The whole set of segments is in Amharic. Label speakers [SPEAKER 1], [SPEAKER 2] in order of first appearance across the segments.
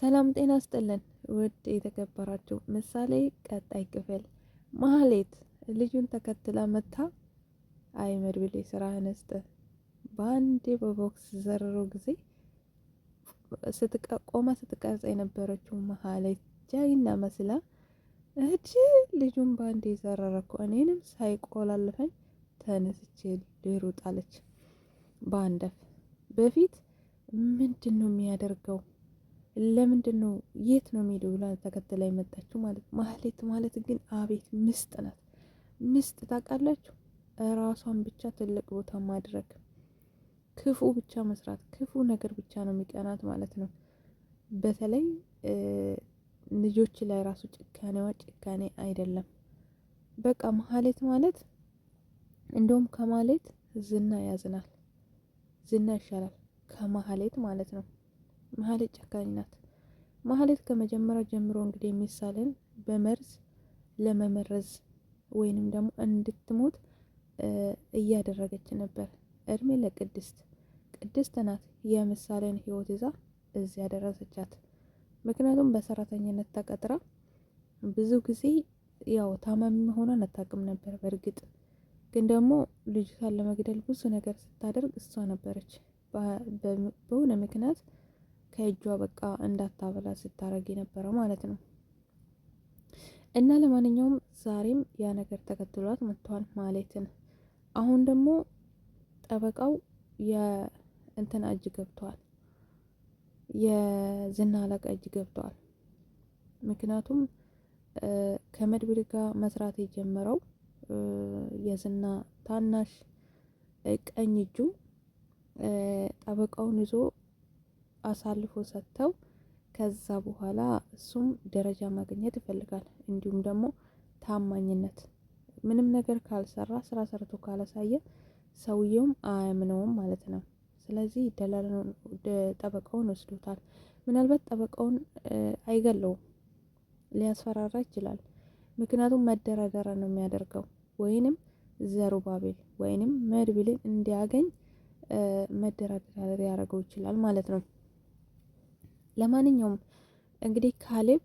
[SPEAKER 1] ሰላም ጤና ስጥልን ውድ የተከበራችሁ ምሳሌ ቀጣይ ክፍል። ማህሌት ልጁን ተከትላ መታ አይ መድብሌ ስራህን ስጥህ በአንዴ በቦክስ ዘርሮ ጊዜ ቆማ ስትቀርጽ የነበረችው ማህሌት ጃይና መስላ እጅ ልጁን በአንዴ ዘረረኩ እኔንም ሳይቆላልፈኝ ተነስቼ ልሩጥ አለች። በአንደፍ በፊት ምንድን ነው የሚያደርገው? ለምንድን ነው የት ነው የሚሄደው ብላ ተከትላ የመጣችው ማለት ማህሌት ማለት ግን አቤት ምስጥ ናት። ምስጥ ታውቃላችሁ፣ ራሷን ብቻ ትልቅ ቦታ ማድረግ፣ ክፉ ብቻ መስራት፣ ክፉ ነገር ብቻ ነው የሚቀናት ማለት ነው። በተለይ ልጆች ላይ ራሱ ጭካኔዋ ጭካኔ አይደለም። በቃ ማህሌት ማለት እንደውም ከማህሌት ዝና ያዝናል። ዝና ይሻላል ከማህሌት ማለት ነው። ማህሌት ጨካኝ ናት። ማህሌት ከመጀመሪያ ጀምሮ እንግዲህ ምሳሌን በመርዝ ለመመረዝ ወይንም ደግሞ እንድትሞት እያደረገች ነበር። እድሜ ለቅድስት። ቅድስት ናት የምሳሌን ህይወት ይዛ እዚህ ያደረሰቻት። ምክንያቱም በሰራተኝነት ተቀጥራ ብዙ ጊዜ ያው ታማሚ መሆኗን አታውቅም ነበር። በእርግጥ ግን ደግሞ ልጅቷን ለመግደል ብዙ ነገር ስታደርግ እሷ ነበረች። በሆነ ምክንያት ከእጇ በቃ እንዳታበላ ስታረግ የነበረው ማለት ነው። እና ለማንኛውም ዛሬም ያ ነገር ተከትሏት መጥቷል ማህሌትን። አሁን ደግሞ ጠበቃው የእንትና እጅ ገብቷል፣ የዝና አለቃ እጅ ገብቷል። ምክንያቱም ከመድብል ጋር መስራት የጀመረው የዝና ታናሽ ቀኝ እጁ ጠበቃውን ይዞ አሳልፎ ሰጥተው ከዛ በኋላ እሱም ደረጃ ማግኘት ይፈልጋል። እንዲሁም ደግሞ ታማኝነት፣ ምንም ነገር ካልሰራ ስራ ሰርቶ ካላሳየ ሰውየውም አያምነውም ማለት ነው። ስለዚህ ጠበቃውን ወስዶታል። ምናልባት ጠበቃውን አይገለውም፣ ሊያስፈራራ ይችላል። ምክንያቱም መደራደሪያ ነው የሚያደርገው። ወይንም ዘሩባቤል ወይንም መድብልን እንዲያገኝ መደራደሪያ ሊያደርገው ይችላል ማለት ነው። ለማንኛውም እንግዲህ ካሌብ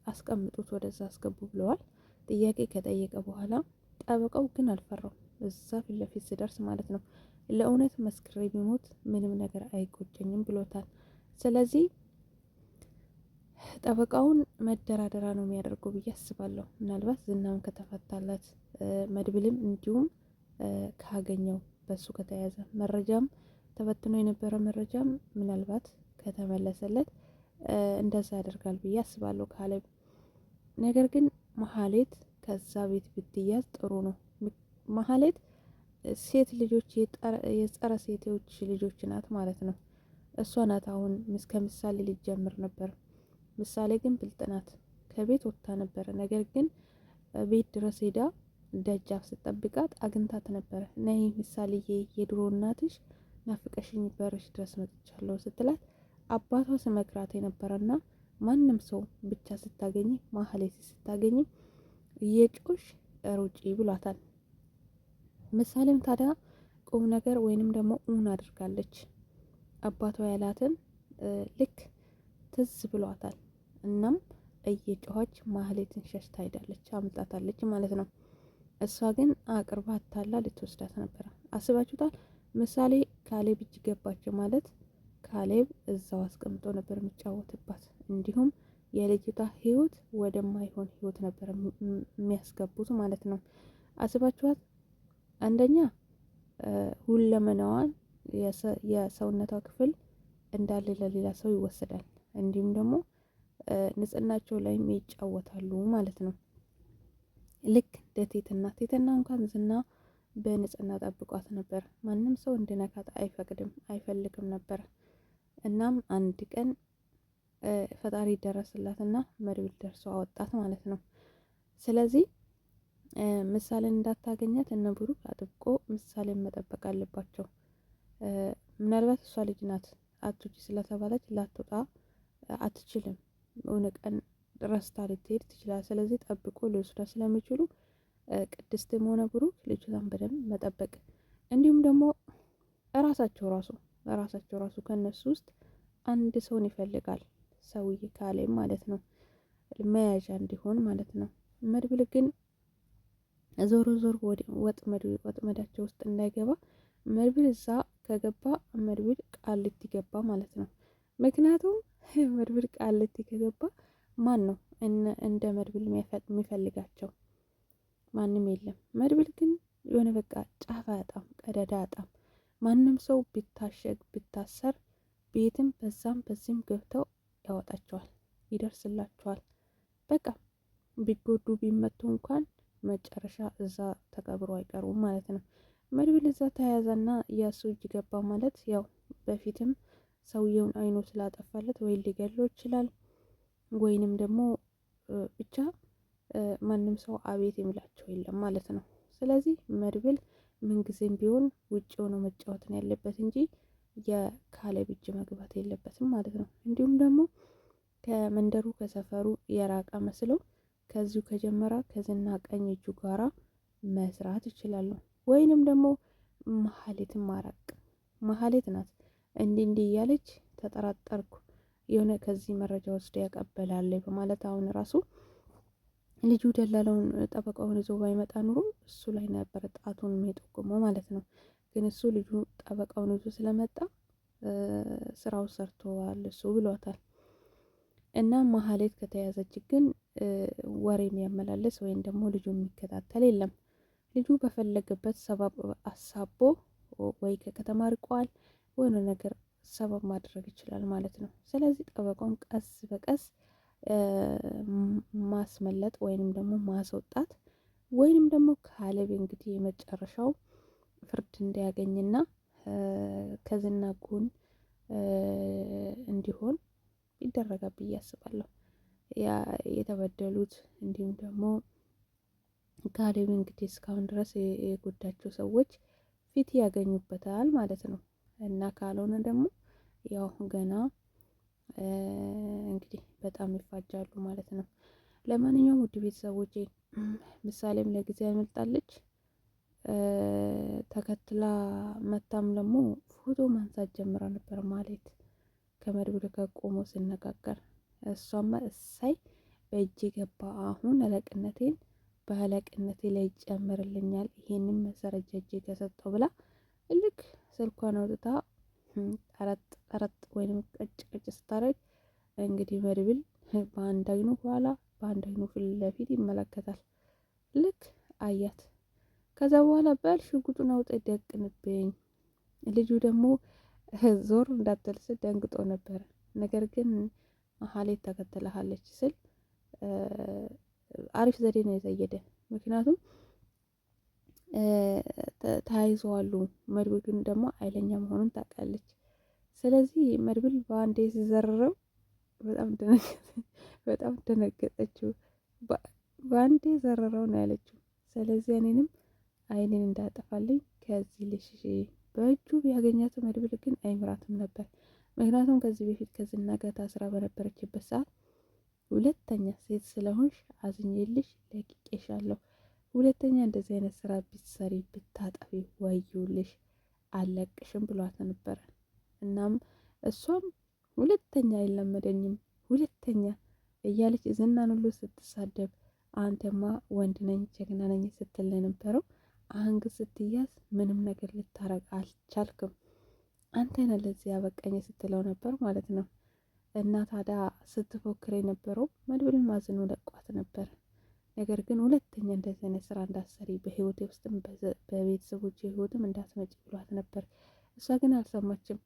[SPEAKER 1] አስቀምጡት ወደዛ አስገቡ ብለዋል። ጥያቄ ከጠየቀ በኋላ ጠበቃው ግን አልፈራው። እዛ ፊት ለፊት ሲደርስ ማለት ነው ለእውነት መስክሬ ቢሞት ምንም ነገር አይቆጨኝም ብሎታል። ስለዚህ ጠበቃውን መደራደራ ነው የሚያደርገው ብዬ አስባለሁ። ምናልባት ዝናም ከተፈታለት መድብልም እንዲሁም ካገኘው በሱ ከተያዘ መረጃም ተበትኖ የነበረ መረጃም ምናልባት ከተመለሰለት እንደዛ ያደርጋል ብዬ አስባለሁ ካሌብ። ነገር ግን ማህሌት ከዛ ቤት ብትያዝ ጥሩ ነው። ማህሌት ሴት ልጆች የጸረ ሴቶች ልጆች ናት ማለት ነው። እሷ ናት አሁን ከምሳሌ ሊጀምር ነበር። ምሳሌ ግን ብልጥ ናት። ከቤት ወጥታ ነበረ። ነገር ግን ቤት ድረስ ሄዳ ደጃፍ ስጠብቃት አግኝታት ነበረ። ነይ ምሳሌዬ፣ የድሮ እናትሽ ናፍቀሽኝ በርሽ ድረስ መጥቻለሁ ስትላት አባቷ ስመክራት የነበረና ማንም ሰው ብቻ ስታገኝ ማህሌት ስታገኝ እየጮሽ ሩጪ ብሏታል። ምሳሌም ታዲያ ቁም ነገር ወይንም ደግሞ እውን አድርጋለች። አባቷ ያላትን ልክ ትዝ ብሏታል። እናም እየጮኸች ማህሌትን ሸሽታ ሄዳለች፣ አምጣታለች ማለት ነው። እሷ ግን አቅርባ ታላ ልትወስዳት ነበረ። አስባችሁታል? ምሳሌ ካሌብ እጅ ገባች ማለት ካሌብ እዛው አስቀምጦ ነበር የሚጫወትባት። እንዲሁም የልጅቷ ህይወት ወደማይሆን ህይወት ነበር የሚያስገቡት ማለት ነው። አስባችኋት? አንደኛ ሁለመናዋን የሰውነቷ ክፍል እንዳለ ለሌላ ሰው ይወሰዳል። እንዲሁም ደግሞ ንጽህናቸው ላይም ይጫወታሉ ማለት ነው። ልክ እንደ ቴትና እንኳን ዝና በንጽህና ጠብቋት ነበር። ማንም ሰው እንዲነካት አይፈልግም ነበር። እናም አንድ ቀን ፈጣሪ ደረስላትና መድብል ደርሶ አወጣት ማለት ነው። ስለዚህ ምሳሌን እንዳታገኛት እነ ብሩክ አጥብቆ ምሳሌን መጠበቅ አለባቸው። ምናልባት እሷ ልጅ ናት፣ አትውጪ ስለተባለች ላትወጣ አትችልም። የሆነ ቀን ረስታ ልትሄድ ትችላል። ስለዚህ ጠብቆ ሊወስዳ ስለሚችሉ ቅድስትም ሆነ ብሩክ ልጅቷን በደንብ መጠበቅ፣ እንዲሁም ደግሞ ራሳቸው ራሱ ከነሱ ውስጥ አንድ ሰውን ይፈልጋል። ሰውዬ ካሌብ ማለት ነው፣ መያዣ እንዲሆን ማለት ነው። መድብል ግን ዞሮ ዞሮ ወጥመዳቸው ውስጥ እንዳይገባ መድብል እዛ ከገባ መድብል ቃሊቲ ገባ ማለት ነው። ምክንያቱም መድብል ቃሊቲ ከገባ ማን ነው እንደ መድብል የሚፈልጋቸው? ማንም የለም። መድብል ግን የሆነ በቃ ጫፍ አያጣም፣ ቀዳዳ አያጣም። ማንም ሰው ቢታሸግ ቢታሰር ቤትም በዛም በዚህም ገብተው ያወጣቸዋል፣ ይደርስላቸዋል። በቃ ቢጎዱ ቢመቱ እንኳን መጨረሻ እዛ ተቀብሮ አይቀሩም ማለት ነው። መድብል እዛ ተያያዘና የእሱ እጅ ገባ ማለት ያው በፊትም ሰውየውን አይኑ ስላጠፋለት ወይ ሊገለው ይችላል ወይንም ደግሞ ብቻ ማንም ሰው አቤት የሚላቸው የለም ማለት ነው። ስለዚህ መድብል ምንጊዜም ቢሆን ውጭ ሆኖ መጫወት ነው ያለበት እንጂ የካሌብ እጅ መግባት የለበትም ማለት ነው። እንዲሁም ደግሞ ከመንደሩ ከሰፈሩ የራቀ መስለው ከዚሁ ከጀመራ ከዝና ቀኝ እጁ ጋራ መስራት ይችላሉ። ወይንም ደግሞ መሀሌትን ማራቅ። መሀሌት ናት እንዲህ እያለች ተጠራጠርኩ የሆነ ከዚህ መረጃ ወስዶ ያቀበላል በማለት አሁን ራሱ ልጁ ደላላውን ጠበቃውን ይዞ ባይመጣ ኑሮ እሱ ላይ ነበር ጣቱን የሚጠቁመው ማለት ነው። ግን እሱ ልጁ ጠበቃውን ይዞ ስለመጣ ስራው ሰርተዋል እሱ ብሏታል። እና መሀሌት ከተያዘች ግን ወሬ የሚያመላልስ ወይም ደግሞ ልጁ የሚከታተል የለም። ልጁ በፈለገበት ሰበብ አሳቦ ወይ ከከተማ ርቋል የሆነ ነገር ሰበብ ማድረግ ይችላል ማለት ነው። ስለዚህ ጠበቃውን ቀስ በቀስ ማስመለጥ ወይንም ደግሞ ማስወጣት ወይንም ደግሞ ካሌብ እንግዲህ የመጨረሻው ፍርድ እንዲያገኝና ከዝና ጎን እንዲሆን ይደረጋል ብዬ አስባለሁ። የተበደሉት እንዲሁም ደግሞ ካሌብ እንግዲህ እስካሁን ድረስ የጎዳቸው ሰዎች ፊት ያገኙበታል ማለት ነው። እና ካልሆነ ደግሞ ያው ገና እንግዲህ በጣም ይፋጃሉ ማለት ነው። ለማንኛውም ውድ ቤተሰቦቼ ምሳሌም ለጊዜ ያመልጣለች። ተከትላ መታም ደግሞ ፎቶ ማንሳት ጀምራ ነበር ማለት ከመድብል ጋር ቆሞ ሲነጋገር፣ እሷማ እሳይ በእጅ ገባ፣ አሁን አለቅነቴን በአለቅነቴ ላይ ይጨምርልኛል፣ ይሄንን መሰረጃ እጅ ከሰጠው ብላ ልክ ስልኳን አውጥታ ጠረጥ ወይም ቀጭ ቀጭ ስታደርግ እንግዲህ መድብል በአንድ አይኑ ኋላ በአንድ አይኑ ፊት ለፊት ይመለከታል። ልክ አያት። ከዛ በኋላ በል ሽጉጡን አውጥተህ ደቅንብኝ። ልጁ ደግሞ ዞር እንዳትልስ ደንግጦ ነበረ። ነገር ግን መሀሌት ተከትለሃለች ስል አሪፍ ዘዴ ነው የዘየደ። ምክንያቱም ተያይዘዋሉ። መድብል ግን ደግሞ ኃይለኛ መሆኑን ታውቃለች። ስለዚህ መድብል በአንዴ ሲዘርረው በጣም ደነገጠችው። በአንዴ ዘረረው ነው ያለችው። ስለዚህ እኔንም አይኔን እንዳጠፋልኝ ከዚህ ልጅ በእጁ ቢያገኛት መድብል ግን አይምራትም ነበር። ምክንያቱም ከዚህ በፊት ከዝና ጋር ታስራ በነበረችበት ሰዓት ሁለተኛ ሴት ስለሆንሽ አዝኜልሽ ለቅቄሻለሁ፣ ሁለተኛ እንደዚህ አይነት ስራ ብትሰሪ ብታጠፊ ወዩልሽ አለቅሽም ብሏት ነበረ። እናም እሷም ሁለተኛ አይለመደኝም ሁለተኛ እያለች ዝናን ሁሉ ስትሳደብ አንተማ ወንድ ነኝ ጀግና ነኝ ስትል የነበረው አሁን ግን ስትያዝ ምንም ነገር ልታረግ አልቻልክም፣ አንተ ነህ ለዚህ ያበቃኝ ስትለው ነበር ማለት ነው። እና ታዲያ ስትፎክር የነበረው መድብልን ማዝኖ ለቋት ነበር። ነገር ግን ሁለተኛ እንደዚህ አይነት ስራ እንዳትሰሪ በህይወቴ ውስጥም በቤተሰቦች ህይወትም እንዳትመጪ ብሏት ነበር። እሷ ግን አልሰማችም።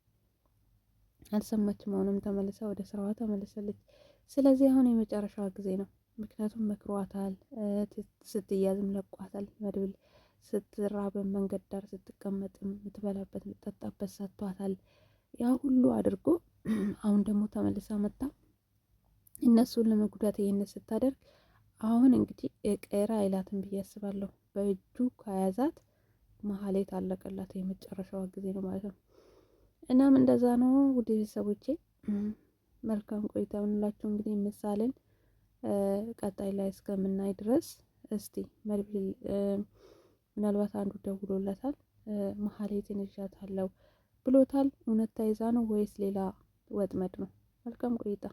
[SPEAKER 1] አሁንም ተመልሳ ወደ ስራዋ ተመልሳለች። ስለዚህ አሁን የመጨረሻዋ ጊዜ ነው። ምክንያቱም መክሯታል፣ ስትያዝም ለቋታል። መድብል ስትራብም መንገድ ዳር ስትቀመጥም የምትበላበት የምትጠጣበት ሰጥቷታል። ያ ሁሉ አድርጎ አሁን ደግሞ ተመልሳ መጣ እነሱን ለመጉዳት ይሄን ስታደርግ አሁን እንግዲህ እቅር አይላትም ብዬ አስባለሁ። በእጁ ከያዛት መሀሌት አለቀላት። የመጨረሻዋ ጊዜ ነው ማለት ነው። እናም እንደዛ ነው ውድ ቤተሰቦቼ። መልካም ቆይታ ይሁንላችሁ። እንግዲህ ምሳሌን ቀጣይ ላይ እስከምናይ ድረስ እስቲ መድብል ምናልባት አንዱ ደውሎለታል፣ መሀሌትን ይዣታለሁ ብሎታል። እውነት ተይዛ ነው ወይስ ሌላ ወጥመድ ነው? መልካም ቆይታ